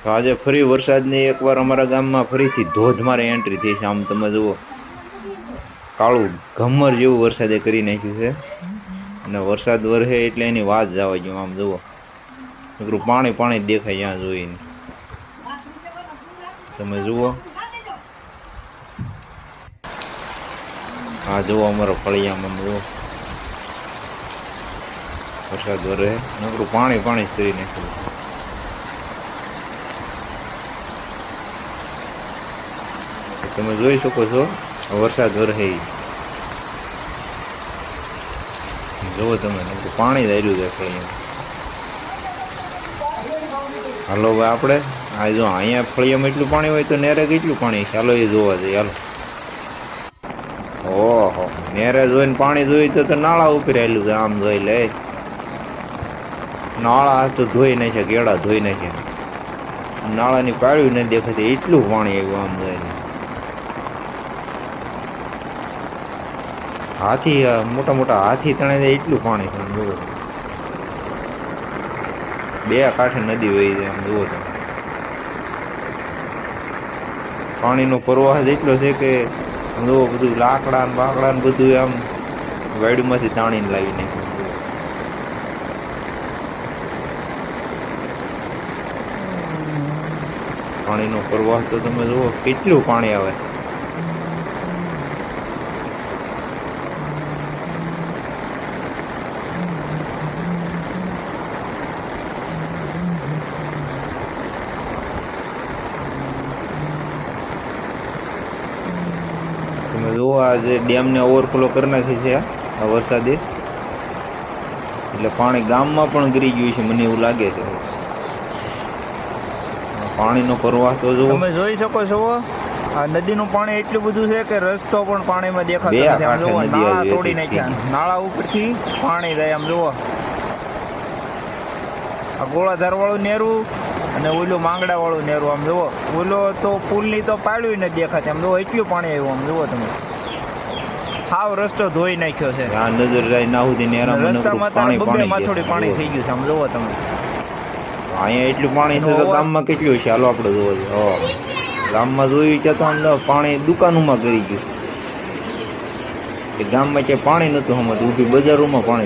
તો આજે ફરી વરસાદની એકવાર અમારા ગામમાં ફરીથી ધોધમાર એન્ટ્રી થઈ છે. આમ તમે જુઓ, કાળું ઘમર જેવું વરસાદે કરી નાખ્યું છે. અને વરસાદ વરસે એટલે એની વાત જવા ગયું. આમ જુઓ, નકરું પાણી પાણી જ દેખાય ત્યાં જોઈને. તમે જુઓ, આ જુઓ અમારો ફળિયામાં જુઓ વરસાદ વરસે નકરું પાણી પાણી જ કરી નાખ્યું. તમે જોઈ શકો છો વરસાદ વરસે જુઓ તમે, પાણી જ આવ્યું છે ફળિયામાં. હાલો ભાઈ, આપણે આ જો અહીંયા ફળિયામાં એટલું પાણી હોય તો નેરે કેટલું પાણી? ચાલો એ જોવા જઈએ. હાલો. ઓહો, નેરે જોઈને પાણી જોઈ તો નાળા ઉપર આવેલું છે. આમ જોઈ લે, નાળા તો ધોઈ નાખ્યા, કેળા ધોઈ નાખ્યા, નાળાની પાળ્યું નથી દેખાતી એટલું પાણી આવ્યું. આમ જોઈને હાથી, મોટા મોટા હાથી તણે જાય એટલું પાણી છે. જુઓ, બે કાંઠે નદી વહી જાય. આમ જુઓ તમે, પાણીનો પ્રવાહ જ એટલો છે કે જુઓ, બધું લાકડા ને બાકડા ને બધું આમ વાડીમાંથી તાણીને લાવી નાખ્યું. પાણીનો પ્રવાહ તો તમે જુઓ કેટલું પાણી આવે. તમે જુઓ, આ જે ડેમને ઓવરફ્લો કરી નાખી છે આ વરસાદે, એટલે પાણી ગામમાં પણ ગરી ગયું છે. મને એવું લાગે છે. પાણીનો પ્રવાહ તો જુઓ, તમે જોઈ શકો છો. આ નદીનું પાણી એટલું બધું છે કે રસ્તો પણ પાણીમાં દેખાતો નથી. આમ જુઓ, નાળા તોડી નાખ્યા, નાળા ઉપરથી પાણી જાય. આમ જુઓ, આ ગોળાધાર વાળું નેરું અને ઓલું માંગડા વાળું નેરું. આમ જુઓ, ઓલો તો પુલની તો પાડ્યું નથી દેખાતી. આમ જુઓ એટલું પાણી આવ્યું. આમ જુઓ તમે, હાવ રસ્તો ધોઈ નાખ્યો છે. આ નજર જાય ના સુધી નેરામાં રસ્તામાં પાણી પાણી થોડી પાણી થઈ ગયું છે. આમ જુઓ તમે, અહીંયા એટલું પાણી છે તો ગામમાં કેટલું છે? હાલો આપણે જોવા જઈએ. ગામમાં જોયું છે તો આમ પાણી દુકાનોમાં કરી ગયું. ગામમાં ક્યાંય પાણી નતું, સમજ ઊભી બજારોમાં પાણી.